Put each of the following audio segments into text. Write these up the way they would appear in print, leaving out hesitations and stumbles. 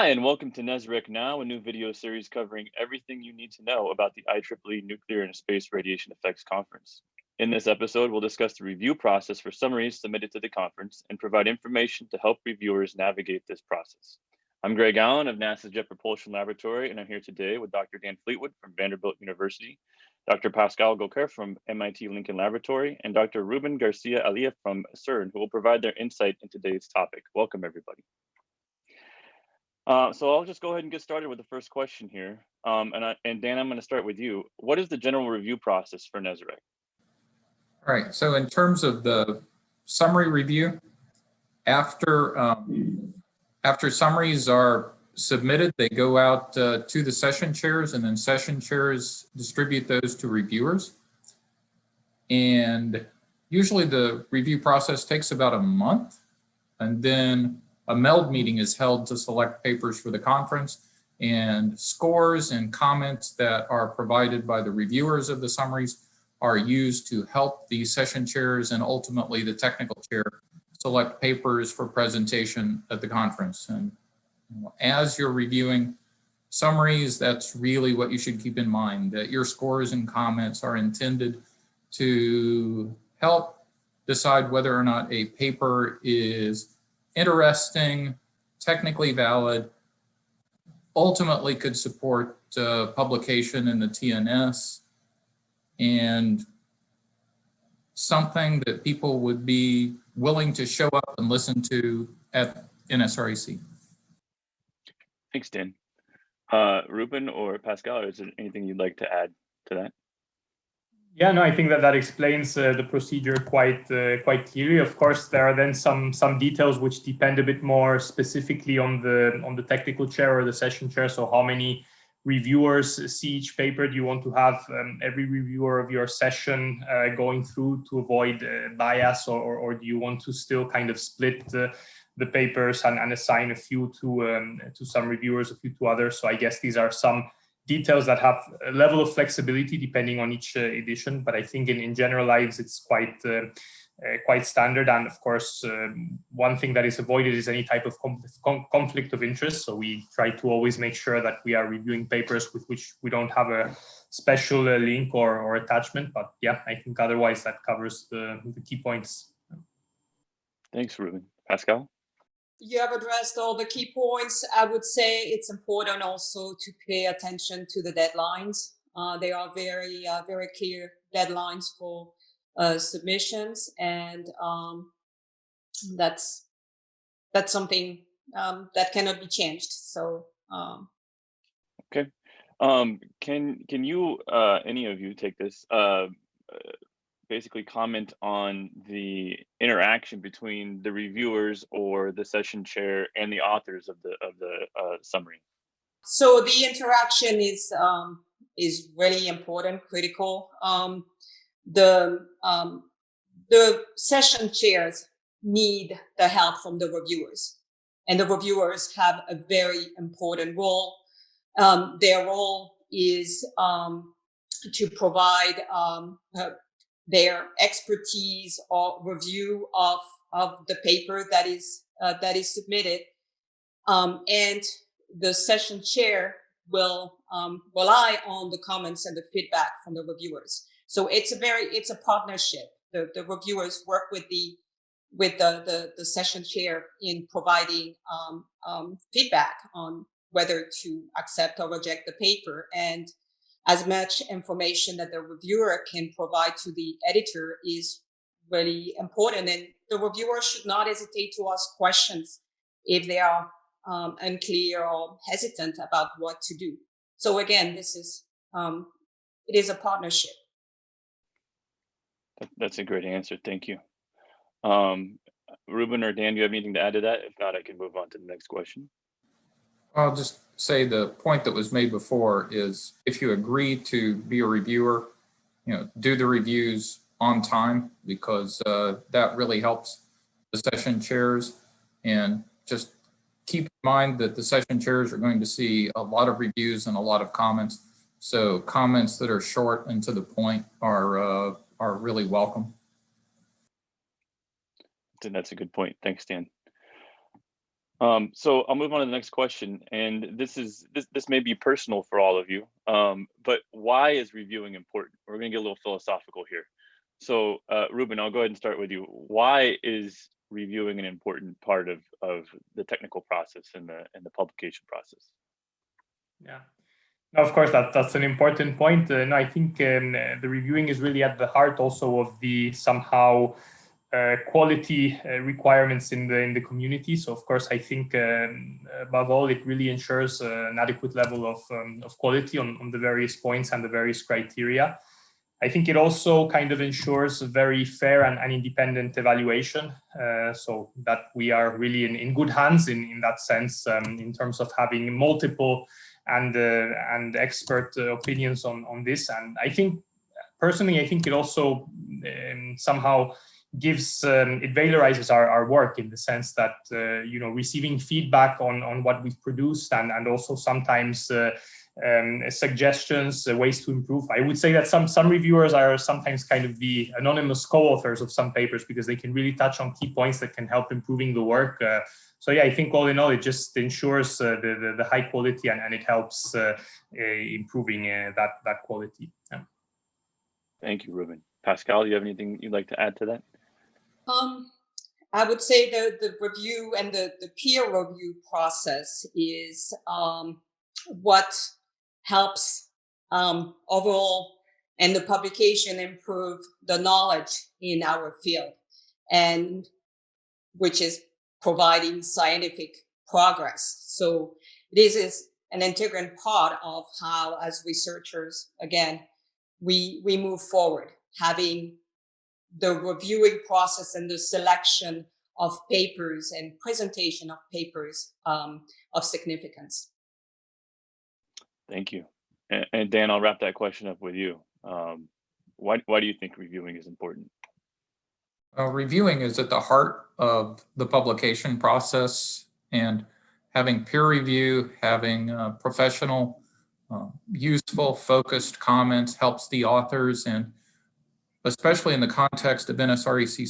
Hi, and welcome to NSREC Now, a new video series covering everything you need to know about the IEEE Nuclear and Space Radiation Effects Conference. In this episode, we'll discuss the review process for summaries submitted to the conference and provide information to help reviewers navigate this process. I'm Greg Allen of NASA's Jet Propulsion Laboratory, and I'm here today with Dr. Dan Fleetwood from Vanderbilt University, Dr. Pascale Gouker from MIT Lincoln Laboratory, and Dr. Rubén García Alía from CERN, who will provide their insight into today's topic. Welcome, everybody. So I'll just go ahead and get started with the first question here. And Dan, I'm going to start with you. What is the general review process for NSREC? All right, so in terms of the summary review, after summaries are submitted, they go out to the session chairs, and then session chairs distribute those to reviewers. And usually the review process takes about a month, and then a MELD meeting is held to select papers for the conference, and scores and comments that are provided by the reviewers of the summaries are used to help the session chairs and ultimately the technical chair select papers for presentation at the conference. And as you're reviewing summaries, that's really what you should keep in mind, that your scores and comments are intended to help decide whether or not a paper is interesting, technically valid, ultimately could support publication in the TNS, and something that people would be willing to show up and listen to at NSREC. Thanks, Dan. Rubén or Pascale, is there anything you'd like to add to that? Yeah, no, I think that explains the procedure quite clearly. Of course, there are then some details which depend a bit more specifically on the technical chair or the session chair. So how many reviewers see each paper? Do you want to have every reviewer of your session going through to avoid bias, or do you want to still kind of split the papers and assign a few to some reviewers, a few to others? So I guess these are some details that have a level of flexibility depending on each edition, but I think in general lives it's quite standard. And of course, one thing that is avoided is any type of conflict of interest. So we try to always make sure that we are reviewing papers with which we don't have a special link or attachment. But yeah, I think otherwise that covers the key points. Thanks, Rubén. Pascale? You have addressed all the key points. I would say it's important also to pay attention to the deadlines. There are very clear deadlines for submissions, and that's something that cannot be changed. So okay, can you any of you take this? Basically comment on the interaction between the reviewers or the session chair and the authors of the summary. So the interaction is really important, critical. The session chairs need the help from the reviewers, and the reviewers have a very important role. Their role is to provide their expertise or review of the paper that is submitted, and the session chair will rely on the comments and the feedback from the reviewers. So it's a partnership. The reviewers work with the session chair in providing feedback on whether to accept or reject the paper, and as much information that the reviewer can provide to the editor is really important. And the reviewer should not hesitate to ask questions if they are unclear or hesitant about what to do. So again, this is it is a partnership. That's a great answer. Thank you. Rubén or Dan, do you have anything to add to that? If not, I can move on to the next question. I'll just say the point that was made before is if you agree to be a reviewer, do the reviews on time, because that really helps the session chairs. And just keep in mind that the session chairs are going to see a lot of reviews and a lot of comments. So comments that are short and to the point are really welcome. That's a good point. Thanks, Dan. So I'll move on to the next question, and this may be personal for all of you, but why is reviewing important? We're going to get a little philosophical here. So Rubén, I'll go ahead and start with you. Why is reviewing an important part of the technical process and the publication process? Yeah. No, of course, that's an important point. And I think the reviewing is really at the heart also of the somehow quality requirements in the community. So, of course, I think above all, it really ensures an adequate level of quality on the various points and the various criteria. I think it also kind of ensures a very fair and independent evaluation, so that we are really in good hands in that sense, in terms of having multiple and expert opinions on this. And I think personally, I think it also somehow gives it valorizes our work in the sense that receiving feedback on what we've produced and also sometimes suggestions, ways to improve. I would say that some reviewers are sometimes kind of the anonymous co-authors of some papers because they can really touch on key points that can help improving the work. So yeah, I think all in all, it just ensures the high quality and it helps improving that quality. Yeah. Thank you, Rubén. Pascale, do you have anything you'd like to add to that? I would say the review and the peer review process is what helps overall and the publication improve the knowledge in our field, and which is providing scientific progress. So this is an integral part of how, as researchers, again, we move forward, having the reviewing process and the selection of papers and presentation of papers of significance. Thank you. And Dan, I'll wrap that question up with you. Why do you think reviewing is important? Reviewing is at the heart of the publication process, and having peer review, having professional, useful, focused comments helps the authors, and especially in the context of NSREC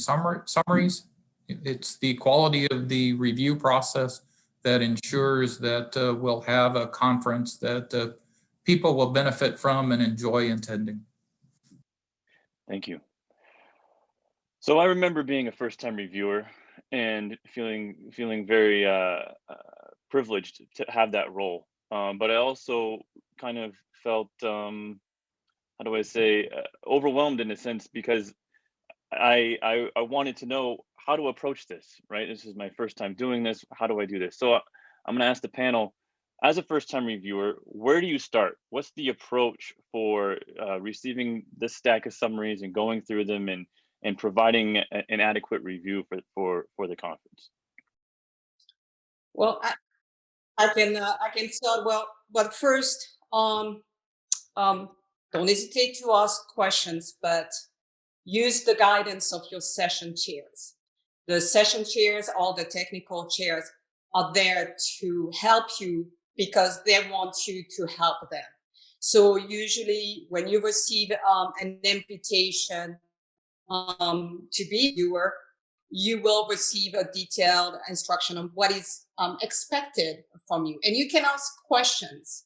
summaries, it's the quality of the review process that ensures that we'll have a conference that people will benefit from and enjoy attending. Thank you. So I remember being a first-time reviewer and feeling very privileged to have that role. But I also kind of felt, how do I say, overwhelmed in a sense, because I wanted to know how to approach this, right? This is my first time doing this. How do I do this? So I'm going to ask the panel, as a first-time reviewer, where do you start? What's the approach for receiving this stack of summaries and going through them and providing an adequate review for the conference? Well, I can start. Well, but first, don't hesitate to ask questions, but use the guidance of your session chairs. The session chairs, all the technical chairs, are there to help you because they want you to help them. So usually when you receive an invitation to be a viewer, you will receive a detailed instruction on what is expected from you. And you can ask questions.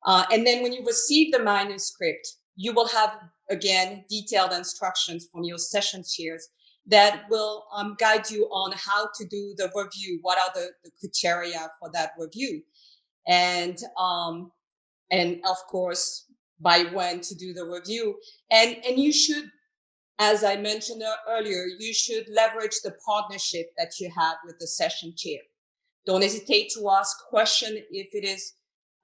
And then when you receive the manuscript, you will have, again, detailed instructions from your session chairs that will guide you on how to do the review, what are the criteria for that review. And of course, by when to do the review. And you should, as I mentioned earlier, you should leverage the partnership that you have with the session chair. Don't hesitate to ask questions if it is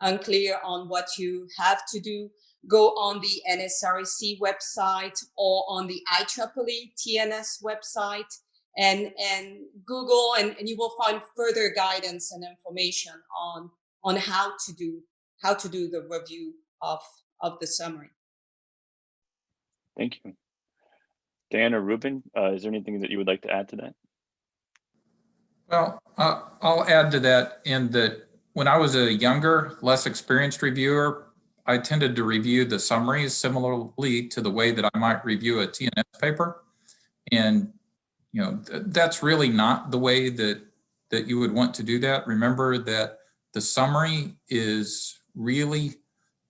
unclear on what you have to do. Go on the NSREC website or on the IEEE TNS website and Google, and you will find further guidance and information on how to do the review of the summary. Thank you. Dan or Rubén, is there anything that you would like to add to that? Well, I'll add to that in that when I was a younger, less experienced reviewer, I tended to review the summaries similarly to the way that I might review a TNS paper. And, that's really not the way that that you would want to do that. Remember that the summary is really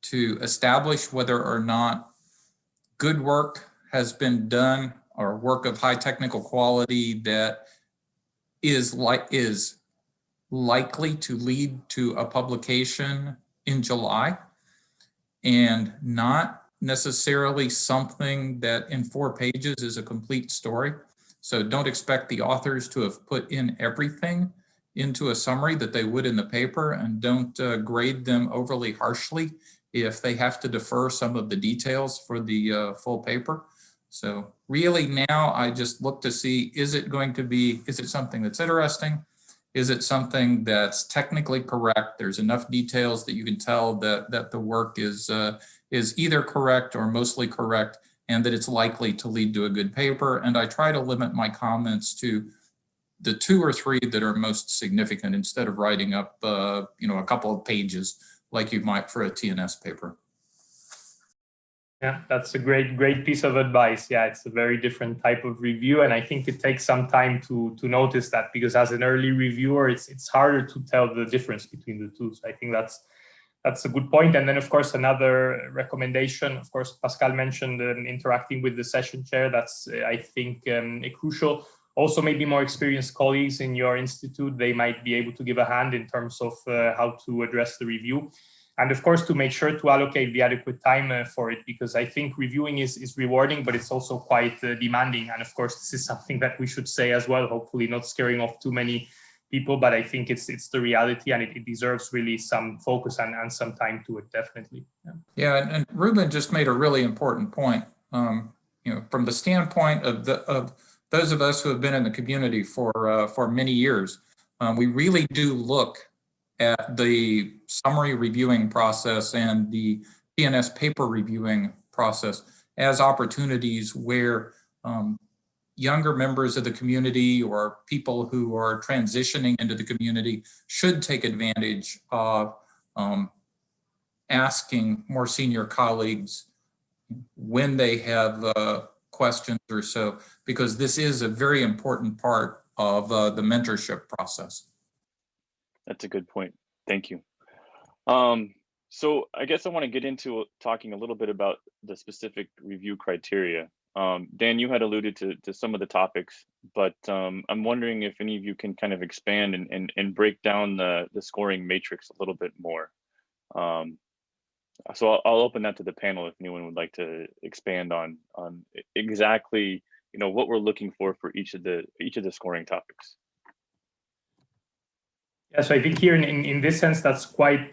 to establish whether or not good work has been done or work of high technical quality that is likely to lead to a publication in July, and not necessarily something that in 4 pages is a complete story. So don't expect the authors to have put in everything into a summary that they would in the paper, and don't grade them overly harshly if they have to defer some of the details for the full paper. So really now I just look to see, is it something that's interesting? Is it something that's technically correct? There's enough details that you can tell that the work is either correct or mostly correct, and that it's likely to lead to a good paper. And I try to limit my comments to the 2 or 3 that are most significant, instead of writing up a couple of pages like you might for a TNS paper. Yeah, that's a great piece of advice. Yeah, it's a very different type of review, and I think it takes some time to notice that, because as an early reviewer, it's harder to tell the difference between the two. So I think that's a good point. And then, of course, another recommendation, of course, Pascale mentioned interacting with the session chair. That's, I think, crucial. Also, maybe more experienced colleagues in your institute, they might be able to give a hand in terms of how to address the review. And of course, to make sure to allocate the adequate time for it, because I think reviewing is rewarding, but it's also quite demanding. And of course, this is something that we should say as well, hopefully not scaring off too many people, but I think it's the reality, and it deserves really some focus and some time to it, definitely. Yeah, and Rubén just made a really important point. From the standpoint of those of us who have been in the community for many years, we really do look at the summary reviewing process and the TNS paper reviewing process as opportunities where younger members of the community or people who are transitioning into the community should take advantage of asking more senior colleagues when they have questions or so, because this is a very important part of the mentorship process. That's a good point. Thank you. So I guess I want to get into talking a little bit about the specific review criteria. Dan, you had alluded to some of the topics, but I'm wondering if any of you can kind of expand and break down the scoring matrix a little bit more. So I'll open that to the panel if anyone would like to expand on exactly what we're looking for each of the scoring topics. Yeah, so I think here in this sense, that's quite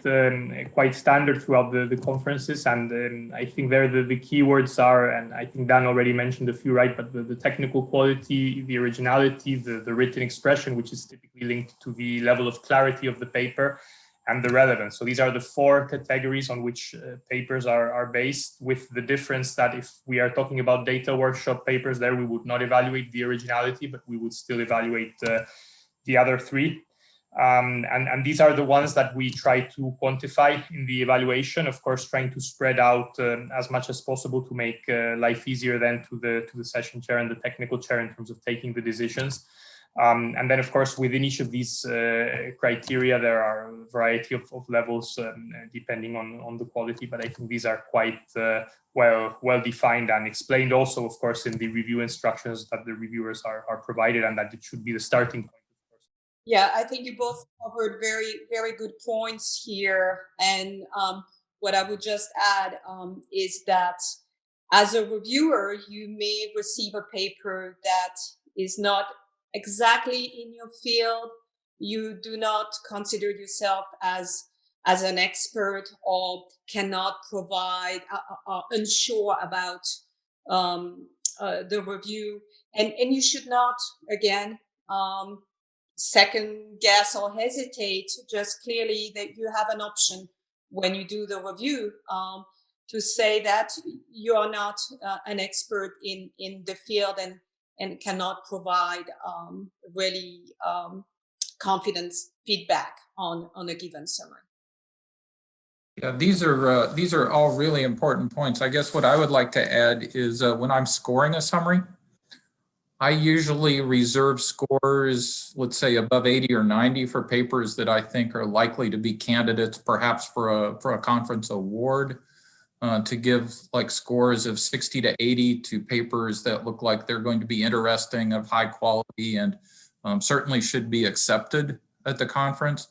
standard throughout the conferences, and I think there the keywords are, and I think Dan already mentioned a few, right? But the technical quality, the originality, the written expression, which is typically linked to the level of clarity of the paper, and the relevance. So these are the 4 categories on which papers are based, with the difference that if we are talking about data workshop papers, there we would not evaluate the originality, but we would still evaluate the other 3. And these are the ones that we try to quantify in the evaluation, of course, trying to spread out as much as possible to make life easier then to the session chair and the technical chair in terms of taking the decisions. And then, of course, within each of these criteria, there are a variety of levels depending on the quality, but I think these are quite well defined and explained also, of course, in the review instructions that the reviewers are provided, and that it should be the starting point. Yeah, I think you both covered very, very good points here. And what I would just add is that as a reviewer, you may receive a paper that is not exactly in your field. You do not consider yourself as an expert, or cannot provide, unsure about the review. And you should not, again, second guess or hesitate, just clearly that you have an option when you do the review to say that you are not an expert in the field and cannot provide really confidence feedback on a given summary. Yeah, these are all really important points. I guess what I would like to add is when I'm scoring a summary, I usually reserve scores, let's say above 80 or 90 for papers that I think are likely to be candidates, perhaps for a conference award, to give like scores of 60 to 80 to papers that look like they're going to be interesting, of high quality, and certainly should be accepted at the conference.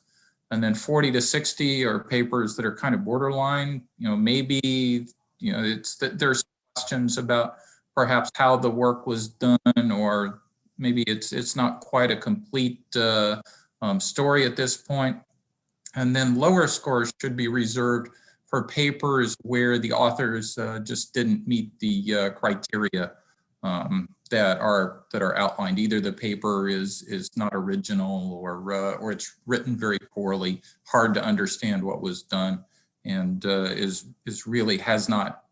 And then 40 to 60 are papers that are kind of borderline, maybe, it's that there's questions about perhaps how the work was done, or maybe it's not quite a complete story at this point. And then lower scores should be reserved for papers where the authors just didn't meet the criteria that are outlined. Either the paper is not original, or it's written very poorly, hard to understand what was done, and is really has not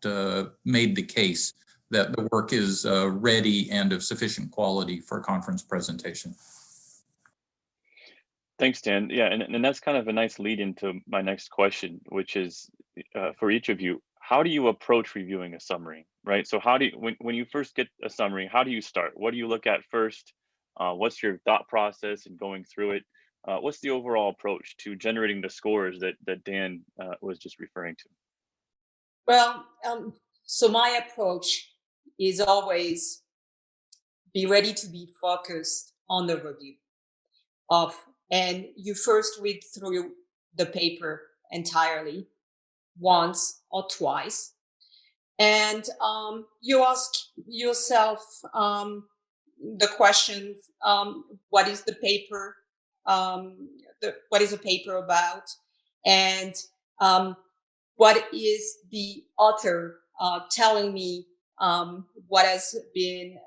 made the case that the work is ready and of sufficient quality for a conference presentation. Thanks, Dan. Yeah, and that's kind of a nice lead into my next question, which is for each of you, how do you approach reviewing a summary, right? So how do you, when you first get a summary, how do you start? What do you look at first? What's your thought process in going through it? What's the overall approach to generating the scores that Dan was just referring to? Well, so my approach is always be ready to be focused on the review and you first read through the paper entirely, once or twice, and you ask yourself the question, what is the paper, what is the paper about, and what is the author telling me, what has been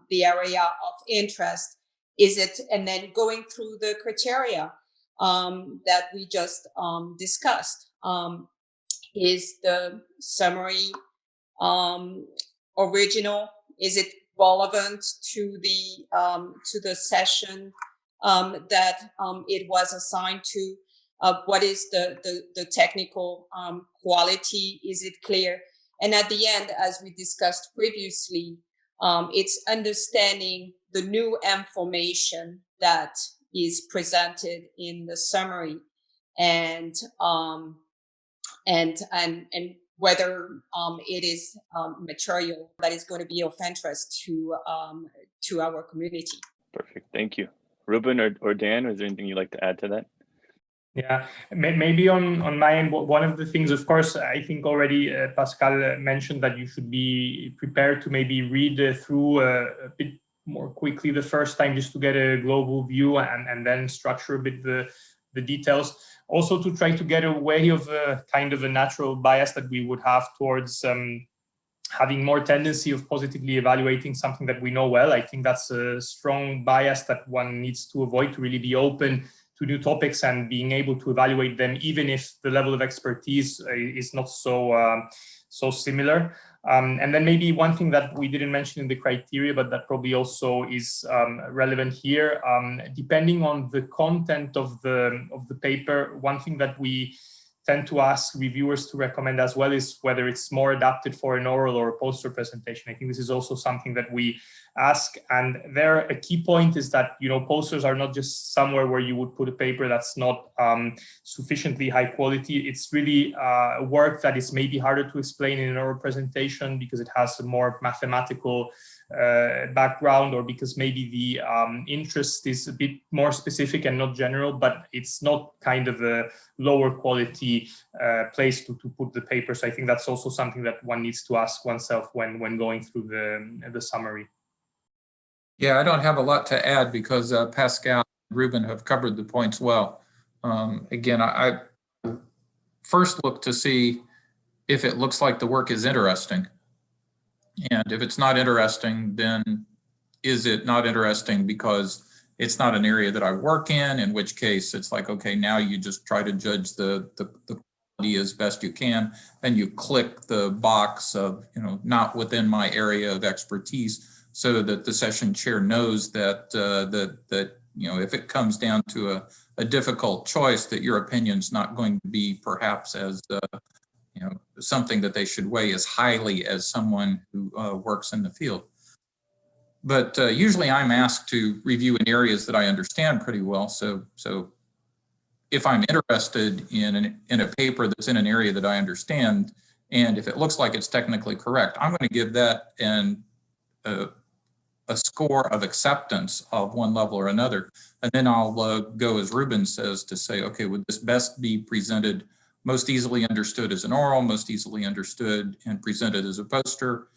the area of interest. Is it, and then going through the criteria that we just discussed. Is the summary original? Is it relevant to the session that it was assigned to? What is the technical quality? Is it clear? And at the end, as we discussed previously, it's understanding the new information that is presented in the summary, and whether it is material that is going to be of interest to our community. Perfect, thank you. Rubén or Dan, is there anything you'd like to add to that? Yeah, maybe on my end, one of the things, of course, I think already Pascale mentioned that you should be prepared to maybe read through a bit more quickly the first time, just to get a global view, and then structure a bit the details. Also to try to get away of a kind of a natural bias that we would have towards having more tendency of positively evaluating something that we know well. I think that's a strong bias that one needs to avoid, to really be open to new topics and being able to evaluate them, even if the level of expertise is not so similar. And then maybe one thing that we didn't mention in the criteria, but that probably also is relevant here, depending on the content of the paper, one thing that we tend to ask reviewers to recommend as well is whether it's more adapted for an oral or a poster presentation. I think this is also something that we ask, and there a key point is that posters are not just somewhere where you would put a paper that's not sufficiently high quality. It's really work that is maybe harder to explain in an oral presentation because it has a more mathematical background, or because maybe the interest is a bit more specific and not general, but it's not kind of a lower quality place to put the paper. So I think that's also something that one needs to ask oneself when going through the summary. Yeah, I don't have a lot to add because Pascale and Rubén have covered the points well. Again, I first look to see if it looks like the work is interesting. And if it's not interesting, then is it not interesting because it's not an area that I work in which case it's like, okay, now you just try to judge the quality as best you can, and you click the box of, not within my area of expertise, so that the session chair knows that if it comes down to a difficult choice, that your opinion's not going to be perhaps as something that they should weigh as highly as someone who works in the field. but usually I'm asked to review in areas that I understand pretty well. So if I'm interested in a paper that's in an area that I understand, and if it looks like it's technically correct, I'm going to give that a score of acceptance of one level or another. And then I'll go, as Rubén says, to say, okay, would this best be presented most easily understood as an oral, most easily understood and presented as a poster?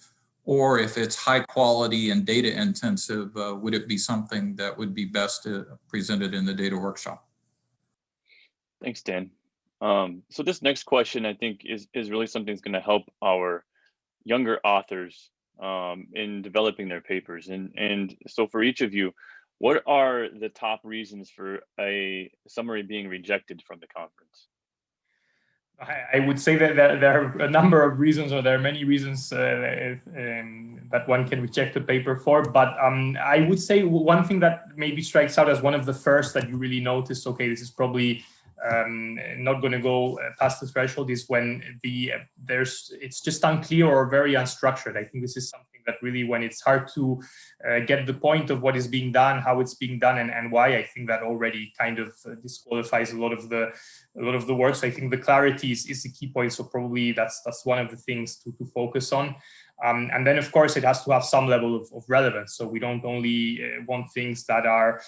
Or if it's high quality and data intensive, would it be something that would be best presented in the data workshop? Thanks, Dan. So this next question, I think, is really something that's going to help our younger authors in developing their papers. And so for each of you, what are the top reasons for a summary being rejected from the conference? I would say that there are a number of reasons, or there are many reasons that one can reject a paper for. But I would say one thing that maybe strikes out as one of the first that you really notice, okay, this is probably not going to go past the threshold, is when it's just unclear or very unstructured. I think this is something that really, when it's hard to get the point of what is being done, how it's being done, and why, I think that already kind of disqualifies a lot of the work. So I think the clarity is the key point. So probably that's one of the things to focus on. And then, of course, it has to have some level of relevance. So we don't only want things that are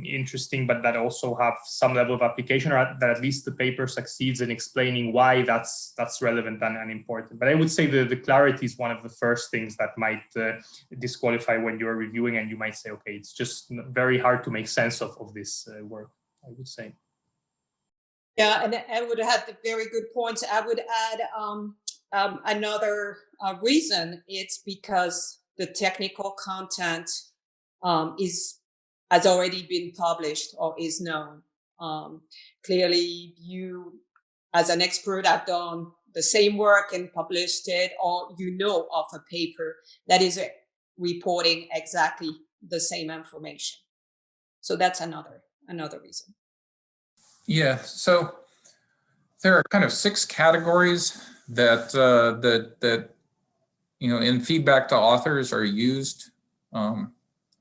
interesting, but that also have some level of application, or that at least the paper succeeds in explaining why that's relevant and important. But I would say the clarity is one of the first things that might disqualify when you're reviewing, and you might say, okay, it's just very hard to make sense of this work, I would say. Yeah, and I would have very good points. I would add another reason. It's because the technical content has already been published or is known. Clearly, you, as an expert, have done the same work and published it, or you know of a paper that is reporting exactly the same information. So that's another reason. Yeah, so there are kind of 6 categories that in feedback to authors are used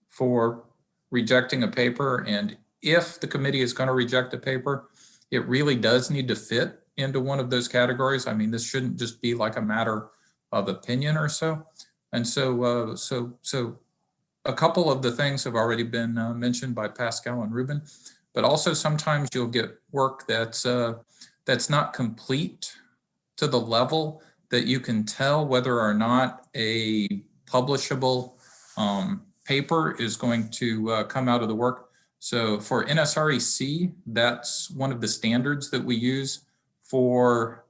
for rejecting a paper. And if the committee is going to reject a paper, it really does need to fit into one of those categories. I mean, this shouldn't just be like a matter of opinion or so. And so a couple of the things have already been mentioned by Pascale and Rubén, but also sometimes you'll get work that's not complete to the level that you can tell whether or not a publishable paper is going to come out of the work. So for NSREC, that's one of the standards that we use for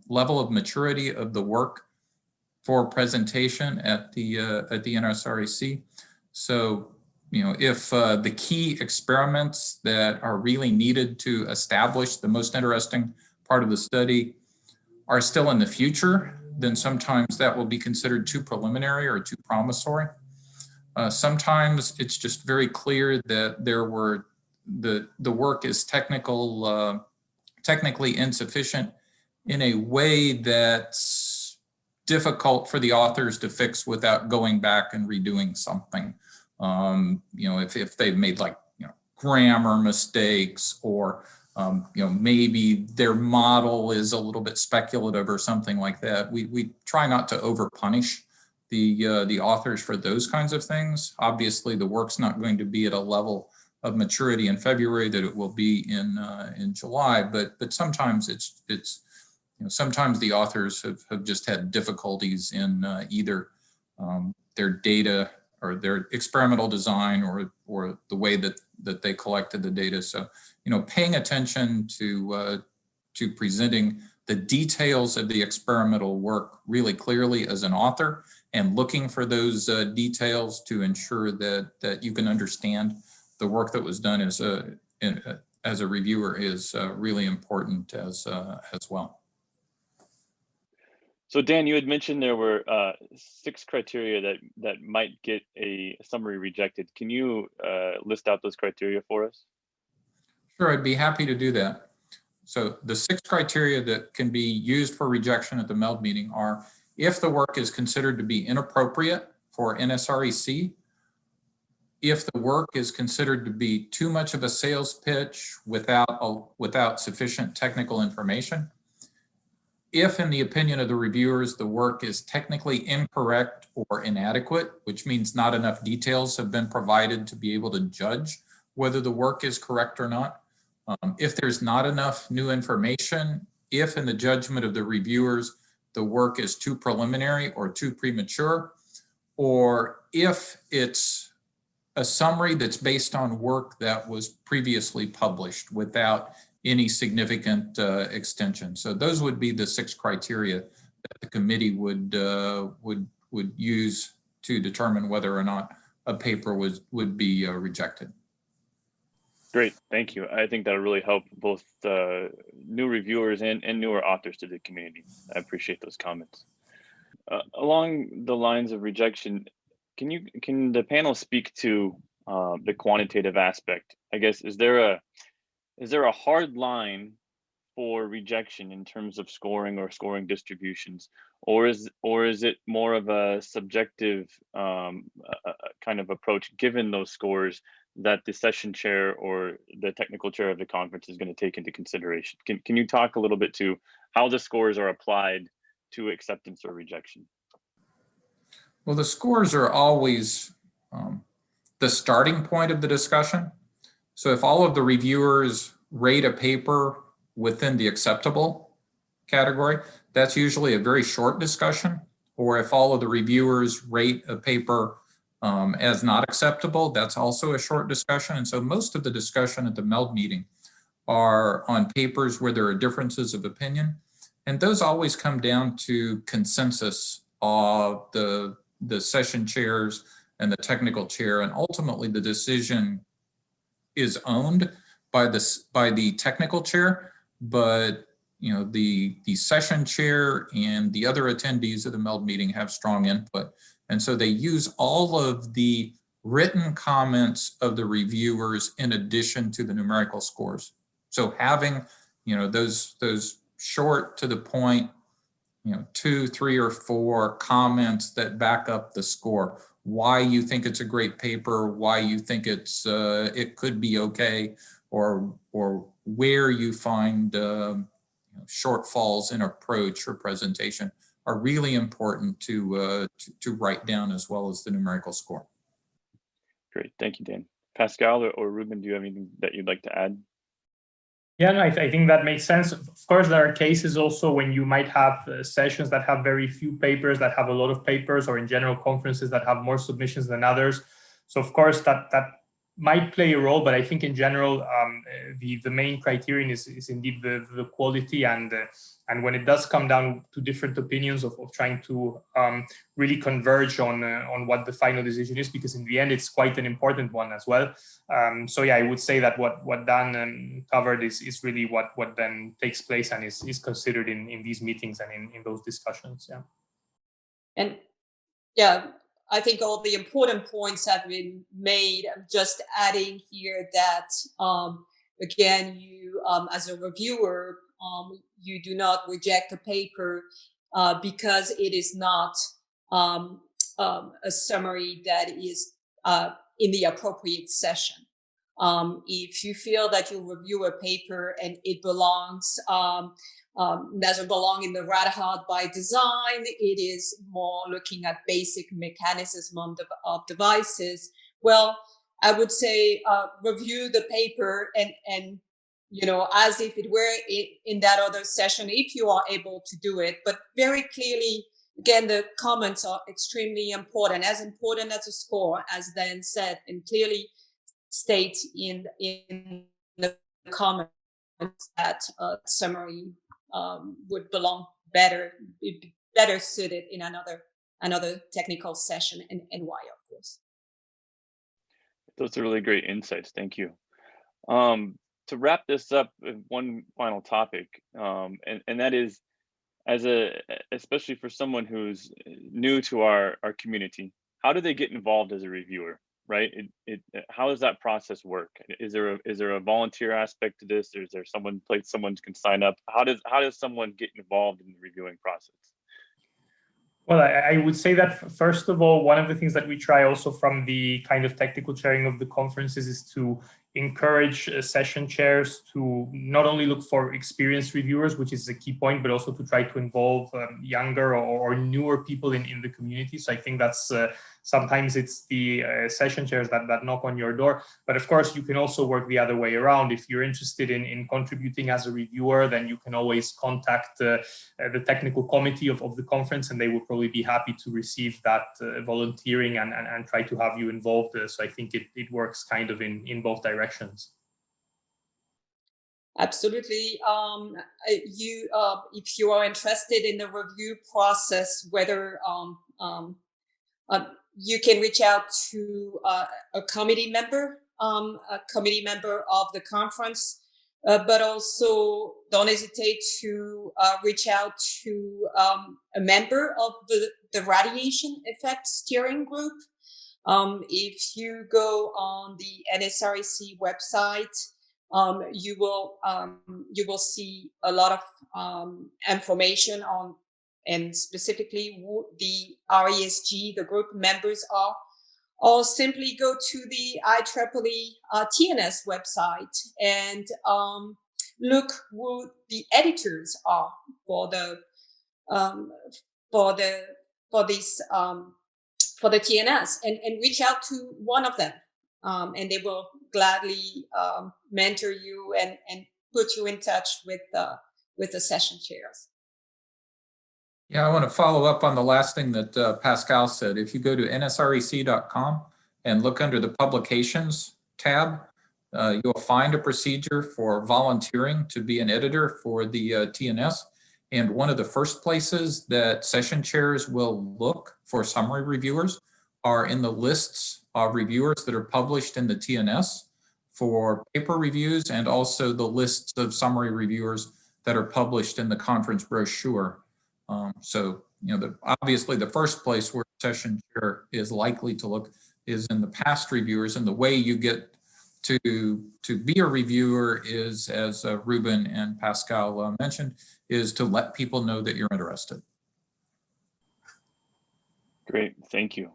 level of maturity of the work for presentation at the NSREC. So, if the key experiments that are really needed to establish the most interesting part of the study are still in the future, then sometimes that will be considered too preliminary or too promissory. Sometimes it's just very clear that the work is technically insufficient in a way that's difficult for the authors to fix without going back and redoing something. If they've made grammar mistakes, or maybe their model is a little bit speculative or something like that, we try not to overpunish the authors for those kinds of things. Obviously, the work's not going to be at a level of maturity in February that it will be in July, but sometimes it's sometimes the authors have just had difficulties in either their data or their experimental design or the way that they collected the data. So, paying attention to presenting the details of the experimental work really clearly as an author, and looking for those details to ensure that you can understand the work that was done as a reviewer is really important as well. So Dan, you had mentioned there were 6 criteria that might get a summary rejected. Can you list out those criteria for us? Sure, I'd be happy to do that. So the 6 criteria that can be used for rejection at the MELD meeting are: if the work is considered to be inappropriate for NSREC, if the work is considered to be too much of a sales pitch without sufficient technical information, if, in the opinion of the reviewers, the work is technically incorrect or inadequate, which means not enough details have been provided to be able to judge whether the work is correct or not. If there's not enough new information, if, in the judgment of the reviewers, the work is too preliminary or too premature, or if it's a summary that's based on work that was previously published without any significant extension. So those would be the 6 criteria that the committee would use to determine whether or not a paper would be rejected. Great, thank you. I think that really helped both new reviewers and newer authors to the community. I appreciate those comments. Along the lines of rejection, can the panel speak to the quantitative aspect? I guess, is there a hard line for rejection in terms of scoring or scoring distributions, or is it more of a subjective kind of approach, given those scores, that the session chair or the technical chair of the conference is going to take into consideration? Can you talk a little bit to how the scores are applied to acceptance or rejection? Well, the scores are always the starting point of the discussion. So if all of the reviewers rate a paper within the acceptable category, that's usually a very short discussion. Or if all of the reviewers rate a paper as not acceptable, that's also a short discussion. And so most of the discussion at the MELD meeting are on papers where there are differences of opinion. And those always come down to consensus of the session chairs and the technical chair. And ultimately the decision is owned by the technical chair, but the session chair and the other attendees of the MELD meeting have strong input. And so they use all of the written comments of the reviewers in addition to the numerical scores. So having, those short to the point, 2, 3, or 4 comments that back up the score, why you think it's a great paper, why you think it could be okay, or where you find shortfalls in approach or presentation, are really important to write down, as well as the numerical score. Great, thank you, Dan. Pascale or Rubén, do you have anything that you'd like to add? Yeah, no, I think that makes sense. Of course, there are cases also when you might have sessions that have very few papers, that have a lot of papers, or in general conferences that have more submissions than others. So of course that might play a role, but I think in general the main criterion is indeed the quality, and when it does come down to different opinions of trying to really converge on what the final decision is, because in the end it's quite an important one as well. So yeah, I would say that what Dan covered is really what then takes place and is considered in these meetings and in those discussions. Yeah. And yeah, I think all the important points have been made. I'm just adding here that, again, you, as a reviewer, you do not reject a paper because it is not a summary that is in the appropriate session. If you feel that you review a paper and it belongs, doesn't belong in the Radhard by design, it is more looking at basic mechanism of devices, well, I would say review the paper and as if it were in that other session, if you are able to do it. But very clearly, again, the comments are extremely important as a score, as Dan said, and clearly state in the comments that summary would belong better suited in another technical session, and why, of course. Those are really great insights. Thank you. To wrap this up, one final topic, and that is, especially for someone who's new to our community, how do they get involved as a reviewer? Right? How does that process work? Is there a volunteer aspect to this? Or is there someone can sign up? How does someone get involved in the reviewing process? Well, I would say that, first of all, one of the things that we try also from the kind of technical chairing of the conferences is to encourage session chairs to not only look for experienced reviewers, which is a key point, but also to try to involve younger or newer people in the community. So I think that's sometimes it's the session chairs that knock on your door. But of course, you can also work the other way around. If you're interested in contributing as a reviewer, then you can always contact the technical committee of the conference, and they will probably be happy to receive that volunteering and try to have you involved. So I think it works kind of in both directions. Absolutely. If you are interested in the review process, whether you can reach out to a committee member of the conference, but also don't hesitate to reach out to a member of the radiation effect steering group. If you go on the NSREC website, you will see a lot of information on, and specifically who the RESG, the group members are, or simply go to the IEEE TNS website and look who the editors are for the TNS, and reach out to one of them, and they will gladly mentor you and put you in touch with the session chairs. Yeah, I want to follow up on the last thing that Pascale said. If you go to nsrec.com and look under the publications tab, you'll find a procedure for volunteering to be an editor for the TNS. And one of the first places that session chairs will look for summary reviewers are in the lists of reviewers that are published in the TNS for paper reviews, and also the lists of summary reviewers that are published in the conference brochure. So, obviously the first place where session chair is likely to look is in the past reviewers, and the way you get to be a reviewer is, as Rubén and Pascale mentioned, is to let people know that you're interested. Great, thank you.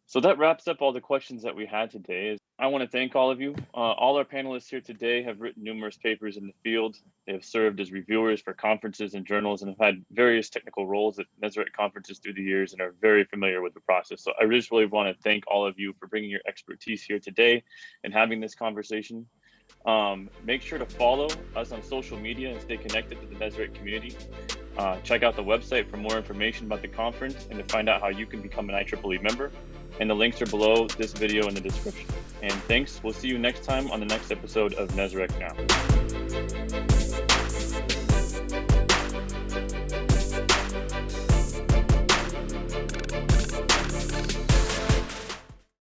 So that wraps up all the questions that we had today. I want to thank all of you. All our panelists here today have written numerous papers in the field. They have served as reviewers for conferences and journals and have had various technical roles at NSREC conferences through the years and are very familiar with the process. So I just really want to thank all of you for bringing your expertise here today and having this conversation. Make sure to follow us on social media and stay connected to the NSREC community. Check out the website for more information about the conference and to find out how you can become an IEEE member. And the links are below this video in the description. And thanks. We'll see you next time on the next episode of NSREC Now.